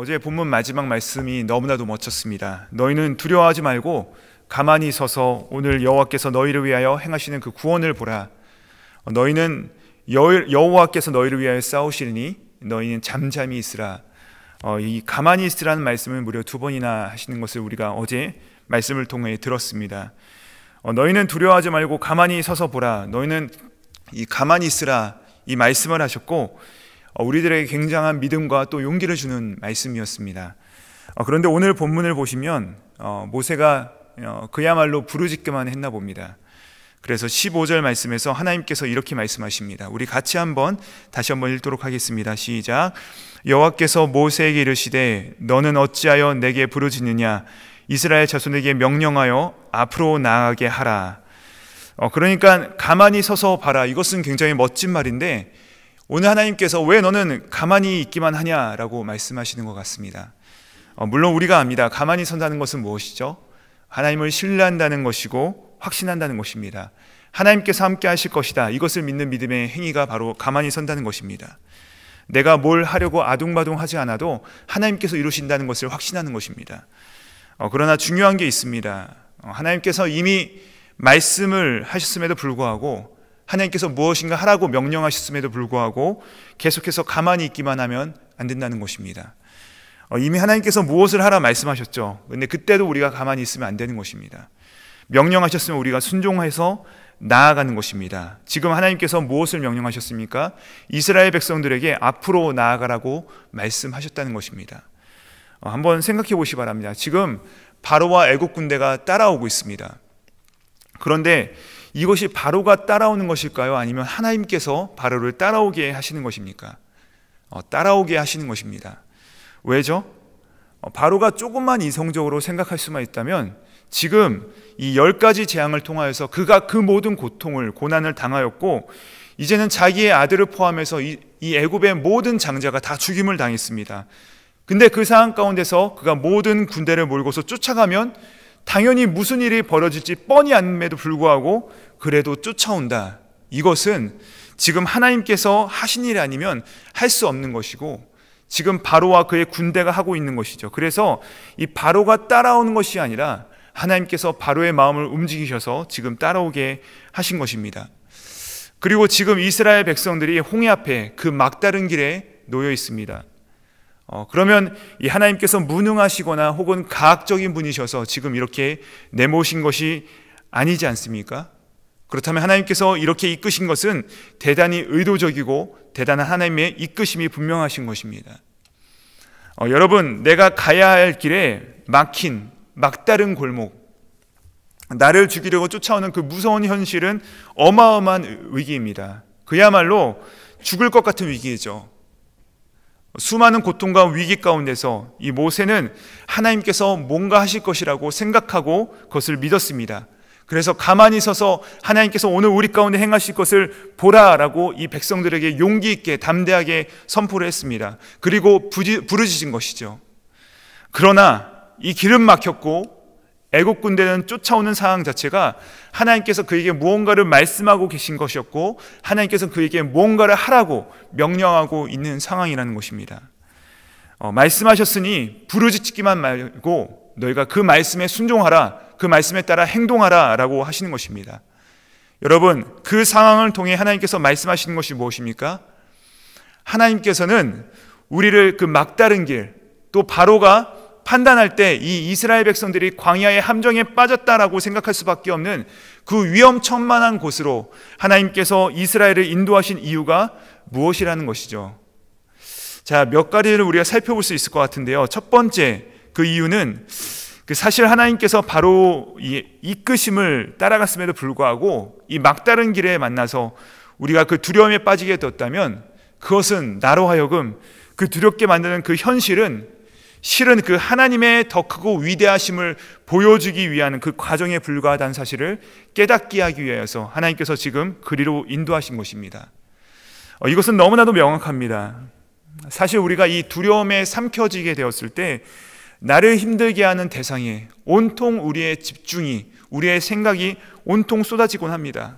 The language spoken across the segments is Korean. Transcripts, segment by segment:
어제 본문 마지막 말씀이 너무나도 멋졌습니다. 너희는 두려워하지 말고 가만히 서서 오늘 여호와께서 너희를 위하여 행하시는 그 구원을 보라. 너희는 여호와께서 너희를 위하여 싸우시리니 너희는 잠잠히 있으라. 이 가만히 있으라는 말씀을 무려 2번이나 하시는 것을 우리가 어제 말씀을 통해 들었습니다. 너희는 두려워하지 말고 가만히 서서 보라. 너희는 이 가만히 있으라 이 말씀을 하셨고 우리들에게 굉장한 믿음과 또 용기를 주는 말씀이었습니다. 그런데 오늘 본문을 보시면 모세가 그야말로 부르짖기만 했나 봅니다. 그래서 15절 말씀에서 하나님께서 이렇게 말씀하십니다. 우리 같이 다시 한번 읽도록 하겠습니다. 시작. 여호와께서 모세에게 이르시되 너는 어찌하여 내게 부르짖느냐. 이스라엘 자손에게 명령하여 앞으로 나아가게 하라. 그러니까 가만히 서서 봐라. 이것은 굉장히 멋진 말인데 오늘 하나님께서 왜 너는 가만히 있기만 하냐라고 말씀하시는 것 같습니다. 물론 우리가 압니다. 가만히 선다는 것은 무엇이죠? 하나님을 신뢰한다는 것이고 확신한다는 것입니다. 하나님께서 함께 하실 것이다. 이것을 믿는 믿음의 행위가 바로 가만히 선다는 것입니다. 내가 뭘 하려고 아둥바둥하지 않아도 하나님께서 이루신다는 것을 확신하는 것입니다. 그러나 중요한 게 있습니다. 하나님께서 이미 말씀을 하셨음에도 불구하고 하나님께서 무엇인가 하라고 명령하셨음에도 불구하고 계속해서 가만히 있기만 하면 안 된다는 것입니다. 이미 하나님께서 무엇을 하라 말씀하셨죠. 그런데 그때도 우리가 가만히 있으면 안 되는 것입니다. 명령하셨으면 우리가 순종해서 나아가는 것입니다. 지금 하나님께서 무엇을 명령하셨습니까? 이스라엘 백성들에게 앞으로 나아가라고 말씀하셨다는 것입니다. 한번 생각해 보시기 바랍니다. 지금 바로와 애국 군대가 따라오고 있습니다. 그런데 이것이 바로가 따라오는 것일까요? 아니면 하나님께서 바로를 따라오게 하시는 것입니까? 따라오게 하시는 것입니다. 왜죠? 바로가 조금만 이성적으로 생각할 수만 있다면 지금 이 10가지 재앙을 통하여서 그가 그 모든 고난을 당하였고 이제는 자기의 아들을 포함해서 이 애굽의 모든 장자가 다 죽임을 당했습니다. 근데 그 상황 가운데서 그가 모든 군대를 몰고서 쫓아가면 당연히 무슨 일이 벌어질지 뻔히 안음에도 불구하고 그래도 쫓아온다. 이것은 지금 하나님께서 하신 일이 아니면 할 수 없는 것이고 지금 바로와 그의 군대가 하고 있는 것이죠. 그래서 이 바로가 따라오는 것이 아니라 하나님께서 바로의 마음을 움직이셔서 지금 따라오게 하신 것입니다. 그리고 지금 이스라엘 백성들이 홍해 앞에 그 막다른 길에 놓여 있습니다. 그러면 이 하나님께서 무능하시거나 혹은 가학적인 분이셔서 지금 이렇게 내모신 것이 아니지 않습니까? 그렇다면 하나님께서 이렇게 이끄신 것은 대단히 의도적이고 대단한 하나님의 이끄심이 분명하신 것입니다. 여러분, 내가 가야 할 길에 막힌 막다른 골목, 나를 죽이려고 쫓아오는 그 무서운 현실은 어마어마한 위기입니다. 그야말로 죽을 것 같은 위기이죠. 수많은 고통과 위기 가운데서 이 모세는 하나님께서 뭔가 하실 것이라고 생각하고 그것을 믿었습니다. 그래서 가만히 서서 하나님께서 오늘 우리 가운데 행하실 것을 보라라고 이 백성들에게 용기 있게 담대하게 선포를 했습니다. 그리고 부르짖은 것이죠. 그러나 이 길은 막혔고 애국 군대는 쫓아오는 상황 자체가 하나님께서 그에게 무언가를 말씀하고 계신 것이었고 하나님께서 그에게 무언가를 하라고 명령하고 있는 상황이라는 것입니다. 말씀하셨으니 부르짖기만 말고 너희가 그 말씀에 순종하라, 그 말씀에 따라 행동하라 라고 하시는 것입니다. 여러분, 그 상황을 통해 하나님께서 말씀하시는 것이 무엇입니까? 하나님께서는 우리를 그 막다른 길, 또 바로가 판단할 때 이 이스라엘 백성들이 광야의 함정에 빠졌다라고 생각할 수밖에 없는 그 위험천만한 곳으로 하나님께서 이스라엘을 인도하신 이유가 무엇이라는 것이죠. 자, 몇 가지를 우리가 살펴볼 수 있을 것 같은데요. 첫 번째, 그 이유는 사실 하나님께서 바로 이 이끄심을 따라갔음에도 불구하고 이 막다른 길에 만나서 우리가 그 두려움에 빠지게 되었다면 그것은 나로 하여금 그 두렵게 만드는 그 현실은 실은 그 하나님의 더 크고 위대하심을 보여주기 위한 그 과정에 불과하다는 사실을 깨닫게 하기 위해서 하나님께서 지금 그리로 인도하신 것입니다. 이것은 너무나도 명확합니다. 사실 우리가 이 두려움에 삼켜지게 되었을 때 나를 힘들게 하는 대상에 온통 우리의 집중이, 우리의 생각이 온통 쏟아지곤 합니다.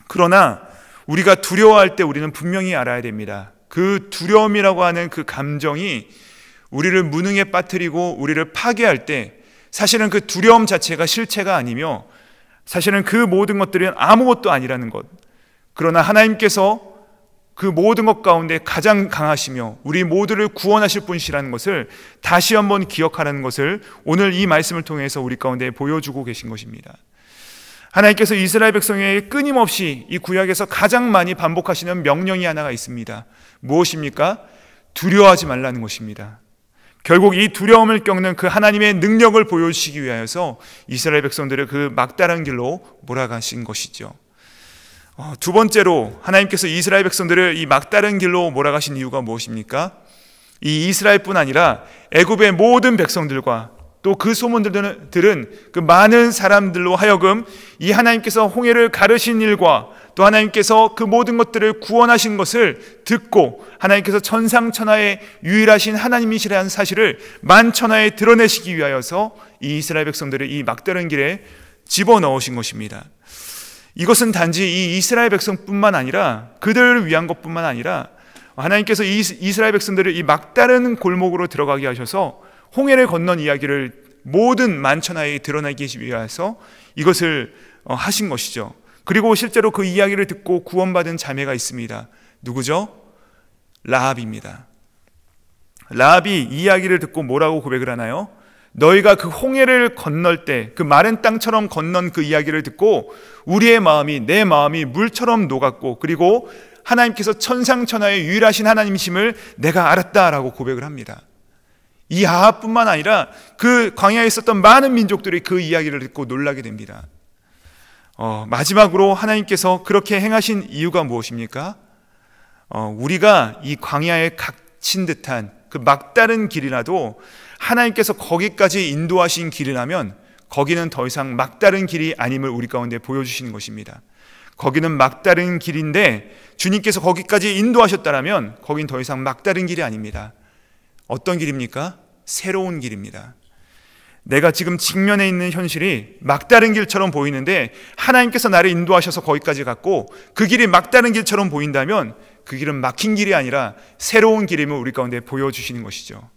그러나 우리가 두려워할 때 우리는 분명히 알아야 됩니다. 그 두려움이라고 하는 그 감정이 우리를 무능에 빠뜨리고 우리를 파괴할 때 사실은 그 두려움 자체가 실체가 아니며 사실은 그 모든 것들은 아무것도 아니라는 것. 그러나 하나님께서 그 모든 것 가운데 가장 강하시며 우리 모두를 구원하실 분이시라는 것을 다시 한번 기억하라는 것을 오늘 이 말씀을 통해서 우리 가운데 보여주고 계신 것입니다. 하나님께서 이스라엘 백성에게 끊임없이 이 구약에서 가장 많이 반복하시는 명령이 하나가 있습니다. 무엇입니까? 두려워하지 말라는 것입니다. 결국 이 두려움을 겪는 그 하나님의 능력을 보여주시기 위하여서 이스라엘 백성들을 그 막다른 길로 몰아가신 것이죠. 두 번째로 하나님께서 이스라엘 백성들을 이 막다른 길로 몰아가신 이유가 무엇입니까? 이 이스라엘뿐 아니라 애굽의 모든 백성들과 또 그 소문들은 그 많은 사람들로 하여금 이 하나님께서 홍해를 가르신 일과 또 하나님께서 그 모든 것들을 구원하신 것을 듣고 하나님께서 천상천하의 유일하신 하나님이시라는 사실을 만천하에 드러내시기 위하여서 이 이스라엘 백성들을 이 막다른 길에 집어넣으신 것입니다. 이것은 단지 이 이스라엘 백성뿐만 아니라 그들을 위한 것뿐만 아니라 하나님께서 이 이스라엘 백성들을 이 막다른 골목으로 들어가게 하셔서 홍해를 건넌 이야기를 모든 만천하에 드러내기 위해서 이것을 하신 것이죠. 그리고 실제로 그 이야기를 듣고 구원받은 자매가 있습니다. 누구죠? 라합입니다. 라합이 이 이야기를 듣고 뭐라고 고백을 하나요? 너희가 그 홍해를 건널 때 그 마른 땅처럼 건넌 그 이야기를 듣고 우리의 마음이 내 마음이 물처럼 녹았고 그리고 하나님께서 천상천하의 유일하신 하나님이심을 내가 알았다라고 고백을 합니다. 이 아합뿐만 아니라 그 광야에 있었던 많은 민족들이 그 이야기를 듣고 놀라게 됩니다. 마지막으로 하나님께서 그렇게 행하신 이유가 무엇입니까? 우리가 이 광야에 갇힌 듯한 그 막다른 길이라도 하나님께서 거기까지 인도하신 길이라면 거기는 더 이상 막다른 길이 아님을 우리 가운데 보여주시는 것입니다. 거기는 막다른 길인데 주님께서 거기까지 인도하셨다면 거긴 더 이상 막다른 길이 아닙니다. 어떤 길입니까? 새로운 길입니다. 내가 지금 직면해 있는 현실이 막다른 길처럼 보이는데 하나님께서 나를 인도하셔서 거기까지 갔고 그 길이 막다른 길처럼 보인다면 그 길은 막힌 길이 아니라 새로운 길임을 우리 가운데 보여주시는 것이죠.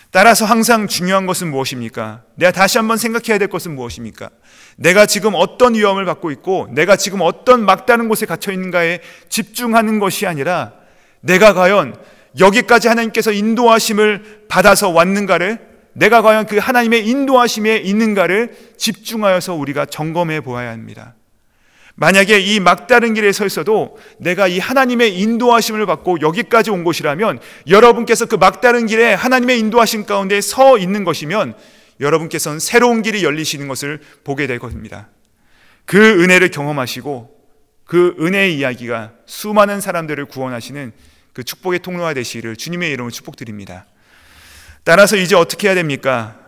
따라서 항상 중요한 것은 무엇입니까? 내가 다시 한번 생각해야 될 것은 무엇입니까? 내가 지금 어떤 위험을 받고 있고 내가 지금 어떤 막다른 곳에 갇혀 있는가에 집중하는 것이 아니라 내가 과연 여기까지 하나님께서 인도하심을 받아서 왔는가를, 내가 과연 그 하나님의 인도하심에 있는가를 집중하여서 우리가 점검해 보아야 합니다. 만약에 이 막다른 길에 서 있어도 내가 이 하나님의 인도하심을 받고 여기까지 온 것이라면 여러분께서 그 막다른 길에 하나님의 인도하심 가운데 서 있는 것이면 여러분께서는 새로운 길이 열리시는 것을 보게 될 겁니다. 그 은혜를 경험하시고 그 은혜의 이야기가 수많은 사람들을 구원하시는 그 축복의 통로가 되시기를 주님의 이름으로 축복드립니다. 따라서 이제 어떻게 해야 됩니까?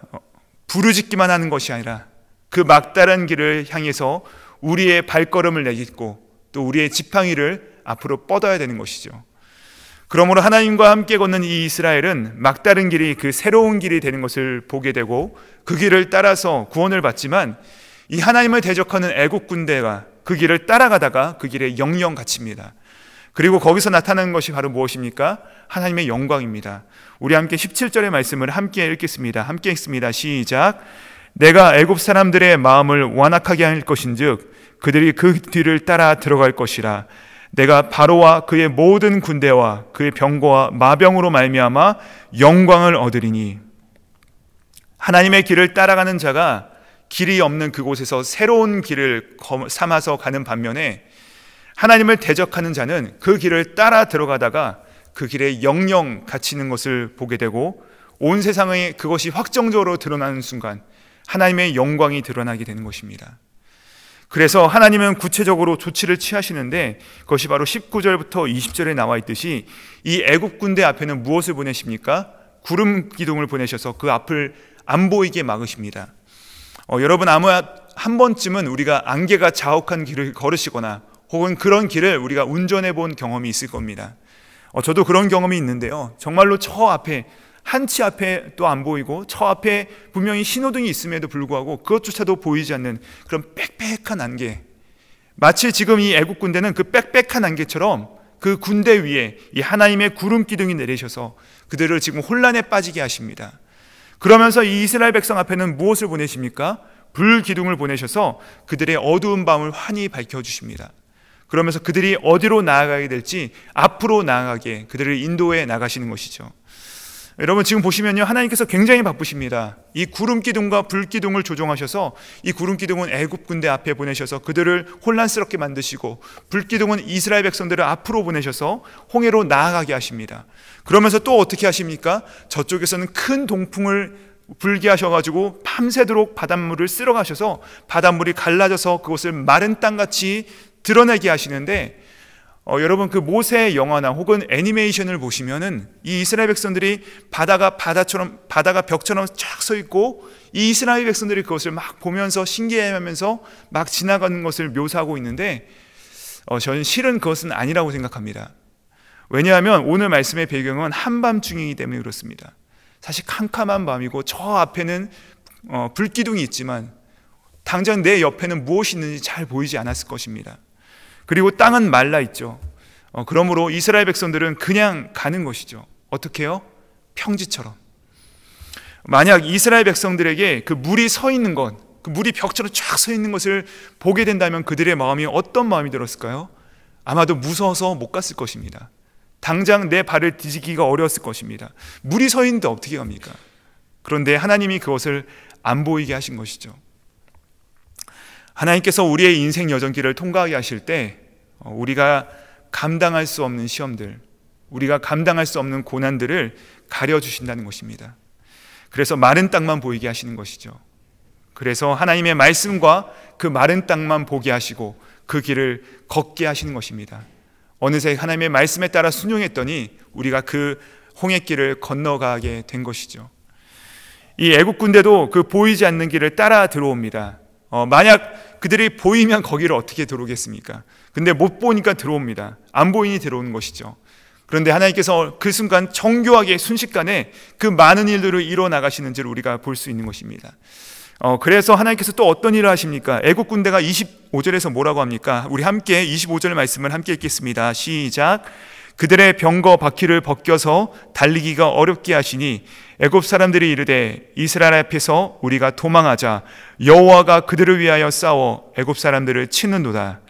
부르짖기만 하는 것이 아니라 그 막다른 길을 향해서 우리의 발걸음을 내딛고 또 우리의 지팡이를 앞으로 뻗어야 되는 것이죠. 그러므로 하나님과 함께 걷는 이 이스라엘은 막다른 길이 그 새로운 길이 되는 것을 보게 되고 그 길을 따라서 구원을 받지만 이 하나님을 대적하는 애국 군대가 그 길을 따라가다가 그 길에 영영 갇힙니다. 그리고 거기서 나타나는 것이 바로 무엇입니까? 하나님의 영광입니다. 우리 함께 17절의 말씀을 함께 읽겠습니다. 함께 읽습니다. 시작. 내가 애굽 사람들의 마음을 완악하게 할 것인즉 그들이 그 뒤를 따라 들어갈 것이라. 내가 바로와 그의 모든 군대와 그의 병거와 마병으로 말미암아 영광을 얻으리니. 하나님의 길을 따라가는 자가 길이 없는 그곳에서 새로운 길을 삼아서 가는 반면에 하나님을 대적하는 자는 그 길을 따라 들어가다가 그 길에 영영 갇히는 것을 보게 되고 온 세상에 그것이 확정적으로 드러나는 순간 하나님의 영광이 드러나게 되는 것입니다. 그래서 하나님은 구체적으로 조치를 취하시는데 그것이 바로 19절부터 20절에 나와 있듯이 이 애국 군대 앞에는 무엇을 보내십니까? 구름 기둥을 보내셔서 그 앞을 안 보이게 막으십니다. 여러분 아마 한 번쯤은 우리가 안개가 자욱한 길을 걸으시거나 혹은 그런 길을 우리가 운전해 본 경험이 있을 겁니다. 저도 그런 경험이 있는데요. 정말로 저 앞에 한치 앞에 또 안 보이고 저 앞에 분명히 신호등이 있음에도 불구하고 그것조차도 보이지 않는 그런 빽빽한 안개, 마치 지금 이 애국 군대는 그 빽빽한 안개처럼 그 군대 위에 이 하나님의 구름 기둥이 내리셔서 그들을 지금 혼란에 빠지게 하십니다. 그러면서 이 이스라엘 백성 앞에는 무엇을 보내십니까? 불 기둥을 보내셔서 그들의 어두운 밤을 환히 밝혀주십니다. 그러면서 그들이 어디로 나아가게 될지 앞으로 나아가게 그들을 인도해 나가시는 것이죠. 여러분, 지금 보시면요, 하나님께서 굉장히 바쁘십니다. 이 구름 기둥과 불 기둥을 조종하셔서 이 구름 기둥은 애굽 군대 앞에 보내셔서 그들을 혼란스럽게 만드시고, 불 기둥은 이스라엘 백성들을 앞으로 보내셔서 홍해로 나아가게 하십니다. 그러면서 또 어떻게 하십니까? 저쪽에서는 큰 동풍을 불게 하셔가지고 밤새도록 바닷물을 쓸어 가셔서 바닷물이 갈라져서 그것을 마른 땅같이 드러내게 하시는데, 여러분, 그 모세의 영화나 혹은 애니메이션을 보시면은 이 이스라엘 백성들이 바다가 벽처럼 쫙 서 있고, 이 이스라엘 백성들이 그것을 막 보면서 신기해하면서 막 지나가는 것을 묘사하고 있는데, 저는 실은 그것은 아니라고 생각합니다. 왜냐하면 오늘 말씀의 배경은 한밤중이기 때문에 그렇습니다. 사실 캄캄한 밤이고 저 앞에는 불기둥이 있지만 당장 내 옆에는 무엇이 있는지 잘 보이지 않았을 것입니다. 그리고 땅은 말라 있죠. 그러므로 이스라엘 백성들은 그냥 가는 것이죠. 어떻게 해요? 평지처럼. 만약 이스라엘 백성들에게 그 물이 서 있는 것, 그 물이 벽처럼 쫙 서 있는 것을 보게 된다면 그들의 마음이 어떤 마음이 들었을까요? 아마도 무서워서 못 갔을 것입니다. 당장 내 발을 디디기가 어려웠을 것입니다. 물이 서 있는데 어떻게 갑니까? 그런데 하나님이 그것을 안 보이게 하신 것이죠. 하나님께서 우리의 인생 여정길을 통과하게 하실 때 우리가 감당할 수 없는 시험들, 우리가 감당할 수 없는 고난들을 가려주신다는 것입니다. 그래서 마른 땅만 보이게 하시는 것이죠. 그래서 하나님의 말씀과 그 마른 땅만 보게 하시고 그 길을 걷게 하시는 것입니다. 어느새 하나님의 말씀에 따라 순종했더니 우리가 그 홍해길을 건너가게 된 것이죠. 이 애국 군대도 그 보이지 않는 길을 따라 들어옵니다. 만약 그들이 보이면 거기를 어떻게 들어오겠습니까? 근데 못 보니까 들어옵니다. 안 보이니 들어오는 것이죠. 그런데 하나님께서 그 순간 정교하게 순식간에 그 많은 일들을 이뤄 나가시는지를 우리가 볼 수 있는 것입니다. 그래서 하나님께서 또 어떤 일을 하십니까? 애국 군대가 25절에서 뭐라고 합니까? 우리 함께 25절 말씀을 함께 읽겠습니다. 시작. 그들의 병거 바퀴를 벗겨서 달리기가 어렵게 하시니 애굽 사람들이 이르되 이스라엘 앞에서 우리가 도망하자. 여호와가 그들을 위하여 싸워 애굽 사람들을 치는도다.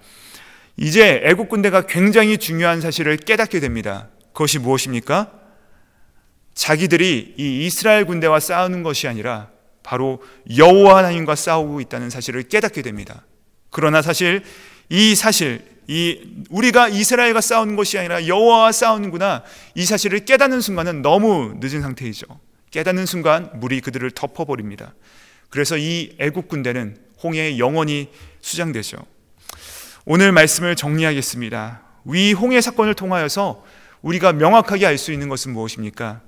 이제 애굽 군대가 굉장히 중요한 사실을 깨닫게 됩니다. 그것이 무엇입니까? 자기들이 이 이스라엘 군대와 싸우는 것이 아니라 바로 여호와 하나님과 싸우고 있다는 사실을 깨닫게 됩니다. 그러나 사실 우리가 이스라엘과 싸우는 것이 아니라 여호와와 싸우는구나, 이 사실을 깨닫는 순간은 너무 늦은 상태이죠. 깨닫는 순간 물이 그들을 덮어버립니다. 그래서 이 애국 군대는 홍해에 영원히 수장되죠. 오늘 말씀을 정리하겠습니다. 위 홍해 사건을 통하여서 우리가 명확하게 알 수 있는 것은 무엇입니까?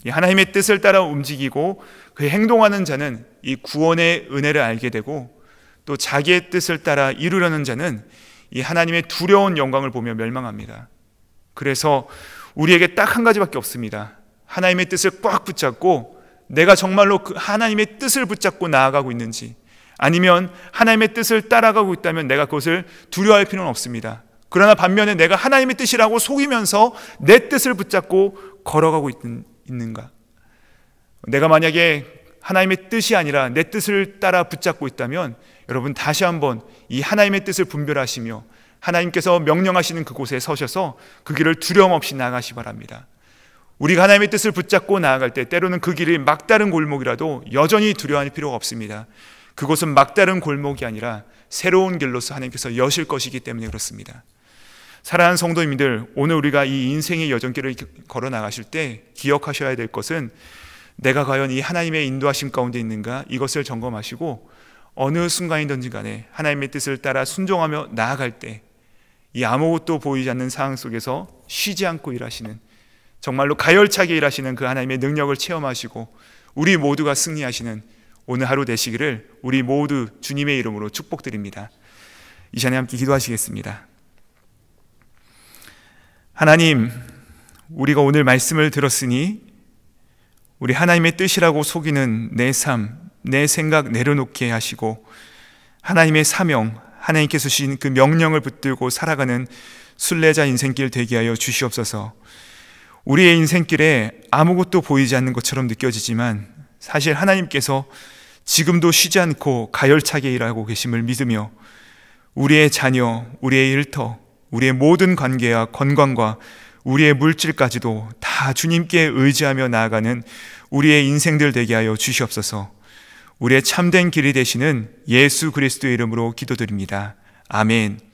하나님의 뜻을 따라 움직이고 그 행동하는 자는 이 구원의 은혜를 알게 되고, 또 자기의 뜻을 따라 이루려는 자는 이 하나님의 두려운 영광을 보며 멸망합니다. 그래서 우리에게 딱 한 가지밖에 없습니다. 하나님의 뜻을 꽉 붙잡고 내가 정말로 그 하나님의 뜻을 붙잡고 나아가고 있는지, 아니면 하나님의 뜻을 따라가고 있다면 내가 그것을 두려워할 필요는 없습니다. 그러나 반면에 내가 하나님의 뜻이라고 속이면서 내 뜻을 붙잡고 걸어가고 있는가? 내가 만약에 하나님의 뜻이 아니라 내 뜻을 따라 붙잡고 있다면 여러분 다시 한번 이 하나님의 뜻을 분별하시며 하나님께서 명령하시는 그곳에 서셔서 그 길을 두려움 없이 나아가시 바랍니다. 우리가 하나님의 뜻을 붙잡고 나아갈 때 때로는 그 길이 막다른 골목이라도 여전히 두려워할 필요가 없습니다. 그곳은 막다른 골목이 아니라 새로운 길로서 하나님께서 여실 것이기 때문에 그렇습니다. 사랑하는 성도님들, 오늘 우리가 이 인생의 여정길을 걸어 나가실 때 기억하셔야 될 것은 내가 과연 이 하나님의 인도하심 가운데 있는가, 이것을 점검하시고 어느 순간이든지 간에 하나님의 뜻을 따라 순종하며 나아갈 때 이 아무것도 보이지 않는 상황 속에서 쉬지 않고 일하시는, 정말로 가열차게 일하시는 그 하나님의 능력을 체험하시고 우리 모두가 승리하시는 오늘 하루 되시기를 우리 모두 주님의 이름으로 축복드립니다. 이 시간에 함께 기도하시겠습니다. 하나님, 우리가 오늘 말씀을 들었으니 우리 하나님의 뜻이라고 속이는 내 삶, 내 생각 내려놓게 하시고 하나님의 사명, 하나님께서 주신 그 명령을 붙들고 살아가는 순례자 인생길 되게 하여 주시옵소서. 우리의 인생길에 아무것도 보이지 않는 것처럼 느껴지지만 사실 하나님께서 지금도 쉬지 않고 가열차게 일하고 계심을 믿으며 우리의 자녀, 우리의 일터, 우리의 모든 관계와 건강과 우리의 물질까지도 다 주님께 의지하며 나아가는 우리의 인생들 되게 하여 주시옵소서. 우리의 참된 길이 되시는 예수 그리스도의 이름으로 기도드립니다. 아멘.